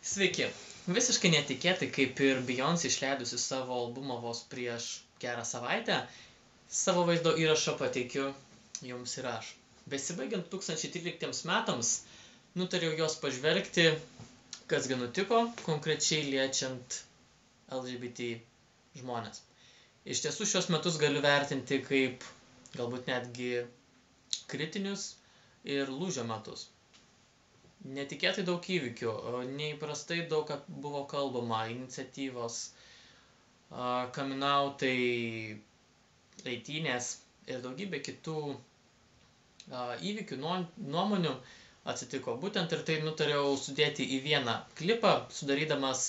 Sveiki. Visiškai netikėtai, kaip ir Beyoncé išleidusi savo albumą vos prieš gerą savaitę, savo vaizdo įrašą pateikiu jums ir aš. Besibaigiant 2013 metams, nutariau jos pažvelgti, kasgi nutiko, konkrečiai liečiant LGBT žmonės. Iš tiesų šios metus galiu vertinti kaip galbūt netgi kritinius ir lūžio metus. Netikėtai daug įvykių, neįprastai daug buvo kalbama, iniciatyvos, coming outai, eitynės ir daugybė kitų įvykių, nuomonių atsitiko. Būtent ir tai nutariau sudėti į vieną klipą, sudarydamas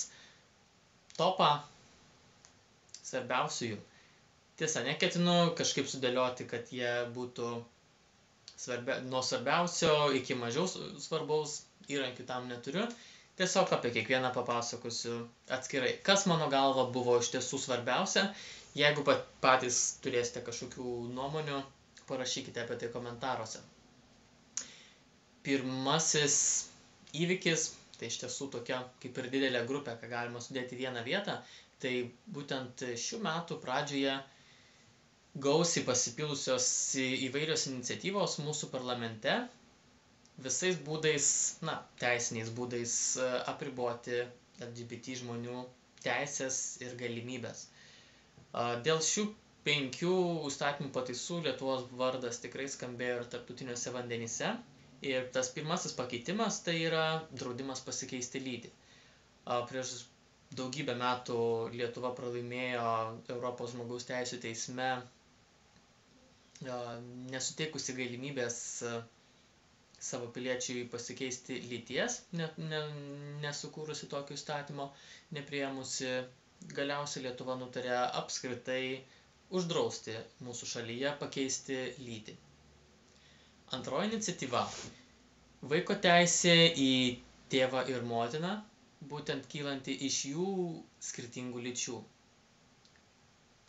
topą svarbiausiųjų. Tiesa, neketinu kažkaip sudėlioti, kad jie būtų nuo svarbiausio iki mažiau svarbaus, įrankių tam neturiu. Tiesiog apie kiekvieną papasakosiu atskirai. Kas mano galva buvo iš tiesų svarbiausia. Jeigu patys turėsite kažkokių nuomonių, parašykite apie tai komentaruose. Pirmasis įvykis, tai iš tiesų tokia kaip ir didelė grupė, ką galima sudėti vieną vietą, tai būtent šių metų pradžioje gausiai pasipilusios įvairios iniciatyvos mūsų parlamente visais būdais, teisiniais būdais apriboti LGBT žmonių teisės ir galimybės. Dėl šių 5 įstatymų pataisų Lietuvos vardas tikrai skambėjo ir tarptautiniuose vandenyse. Ir tas pirmasis pakeitimas tai yra draudimas pasikeisti lytį. Prieš daugybę metų Lietuva pralaimėjo Europos žmogaus teisių teisme nesuteikusi galimybės savo piliečiui pasikeisti lyties, nesukūrusi tokio įstatymo, nepriėmusi. Galiausiai Lietuva nutarė apskritai uždrausti mūsų šalyje pakeisti lytį. Antroji iniciatyva – vaiko teisė į tėvą ir motiną, būtent kylanti iš jų skirtingų lyčių.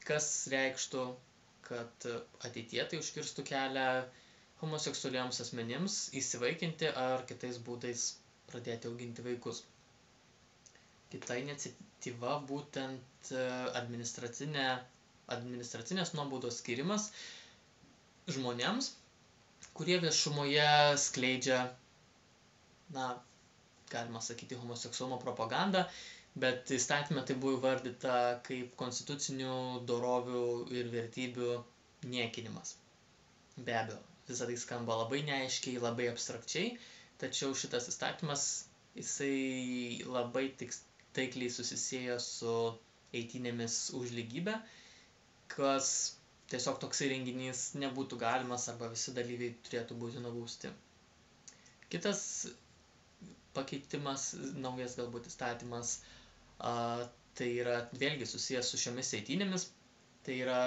Kas reikštų, kad ateityje tai užkirstų kelią homoseksualiems asmenims įsivaikinti ar kitais būdais pradėti auginti vaikus. Kita iniciatyva būtent administracinės nuobaudos skyrimas žmonėms, kurie viešumoje skleidžia, galima sakyti, homoseksualumo propagandą, bet įstatyme tai buvo įvardyta kaip konstitucinių dorovių ir vertybių niekinimas. Be abejo, visą tai skamba labai neaiškiai, labai abstrakčiai, tačiau šitas įstatymas, jisai labai taikliai susisiejo su eitynėmis už lygybę, kas tiesiog toksai renginys nebūtų galimas arba visi dalyviai turėtų būti nubausti. Kitas pakeitimas, naujas galbūt įstatymas, tai yra vėlgi susijęs su šiomis eitynėmis, tai yra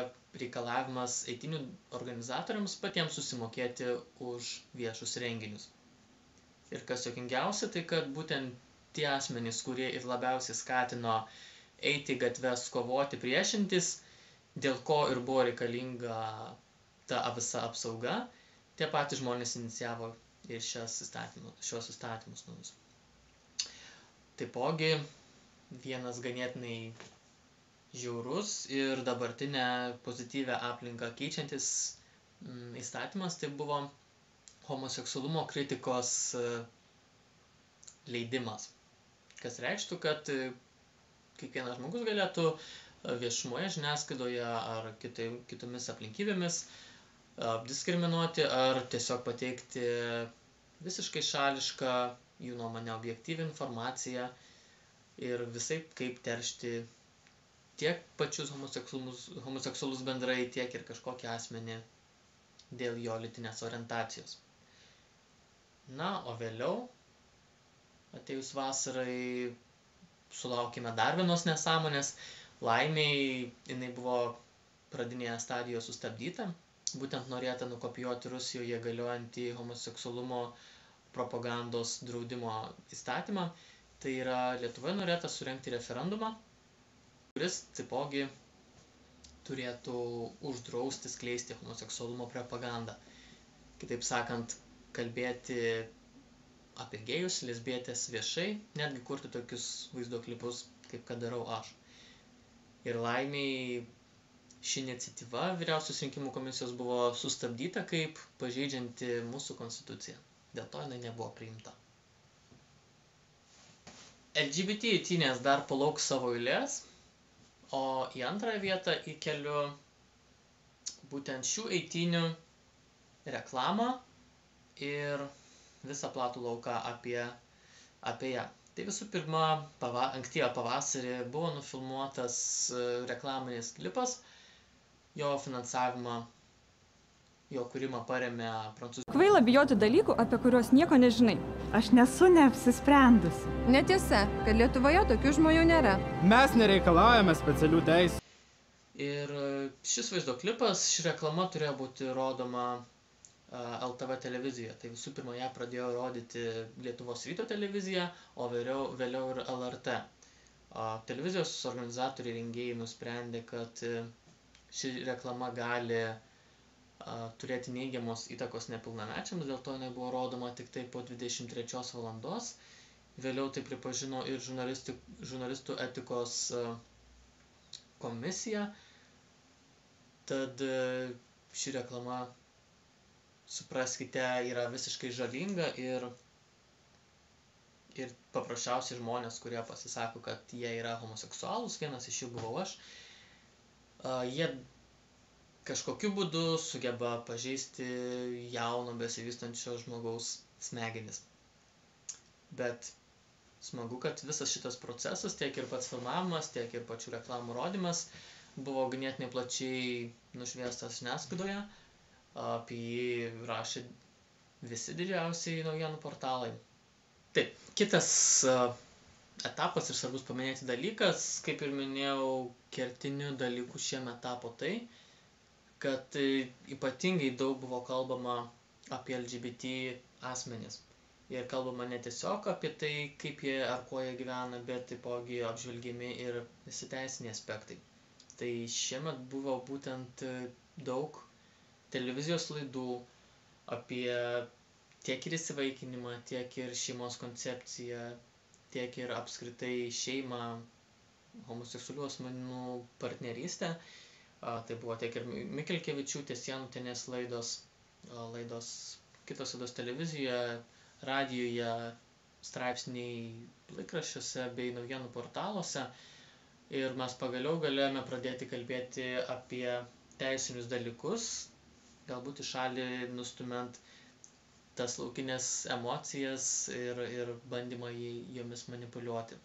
reikalavimas eitynių organizatoriams patiems susimokėti už viešus renginius. Ir kas juokingiausia, tai kad būtent tie asmenys, kurie ir labiausiai skatino eiti gatves, kovoti, priešintis, dėl ko ir buvo reikalinga ta visa apsauga, tie patys žmonės inicijavo ir šios įstatymus naujus. Taipogi vienas ganėtinai žiaurus ir dabartinę pozityvę aplinką keičiantis įstatymas, tai buvo homoseksualumo kritikos leidimas. Kas reikštų, kad kiekvienas žmogus galėtų viešumoje, žiniasklaidoje ar kitomis aplinkybėmis diskriminuoti ar tiesiog pateikti visiškai šališką, jų nuomonę objektyvią informaciją ir visaip kaip teršti tiek pačius homoseksualus bendrai, tiek ir kažkokį asmenį dėl jo lytinės orientacijos. O vėliau, atėjus vasarai, sulaukėme dar vienos nesąmonės. Laimiai jinai buvo pradinėje stadijoje sustabdyta. Būtent norėta nukopijuoti Rusijoje galiojantį homoseksualumo propagandos draudimo įstatymą. Tai yra Lietuvoje norėta surengti referendumą, kuris taipogi turėtų uždrausti skleisti homoseksualumo propagandą. Kitaip sakant, kalbėti apie gėjus, lesbietės viešai, netgi kurti tokius vaizdo klipus, kaip kad darau aš. Ir laimiai ši iniciatyva Vyriausios rinkimų komisijos buvo sustabdyta kaip pažeidžianti mūsų konstituciją. Dėl to jinai nebuvo priimta. LGBT eitynės dar palauks savo eilės, o į antrąją vietą įkeliu būtent šių eitynių reklamą ir visą platų lauką apie ją. Tai visų pirma, ankstyvą pavasarį buvo nufilmuotas reklaminis klipas, jo finansavimą, jo kūrimą paremė prancūzų. Kvaila bijoti dalykų, apie kuriuos nieko nežinai. Aš nesu neapsisprendusi. Netiesa, kad Lietuvoje tokių žmonių nėra. Mes nereikalaujame specialių teisų. Ir šis vaizdo klipas, ši reklama turėjo būti rodoma LTV televizijoje. Tai visų pirma, ją pradėjo rodyti Lietuvos ryto televizija, o vėliau ir LRT. Televizijos organizatoriai rengėjai nusprendė, kad ši reklama gali turėti neigiamos įtakos nepilnamečiams, dėl to jinai buvo rodoma tik tai po 23 valandos. Vėliau tai pripažino ir žurnalistų etikos komisija. Tad ši reklama, supraskite, yra visiškai žalinga ir paprasčiausiai žmonės, kurie pasisako, kad jie yra homoseksualūs, vienas iš jų buvau aš, jie kažkokiu būdu sugeba pažeisti jauno besivystančio žmogaus smegenis. Bet smagu, kad visas šitas procesas, tiek ir pats filmavimas, tiek ir pačių reklamų rodymas buvo ganėtinai plačiai nušviestas žiniasklaidoje. Apie jį rašė visi didžiausiai naujienų portalai. Taip, kitas etapas ir svarbus paminėti dalykas, kaip ir minėjau, kertiniu dalyku šiemet tapo tai, kad ypatingai daug buvo kalbama apie LGBT asmenis. Ir kalbama ne tiesiog apie tai, kaip jie ar kuo jie gyvena, bet taipogi apžvelgiami ir visi teisiniai aspektai. Tai šiemet buvo būtent daug televizijos laidų apie tiek ir įsivaikinimą, tiek ir šeimos koncepciją, tiek ir apskritai šeimą, homoseksualių asmenų partnerystę. Tai buvo tiek ir Mikelkevičiūtės, Janutienės laidos, kitos laidos televizijoje, radijuje, straipsniai laikraščiuose bei naujienų portaluose. Ir mes pagaliau galėjome pradėti kalbėti apie teisinius dalykus, galbūt į šalį nustumiant tas laukinės emocijas ir bandymą jomis manipuliuoti.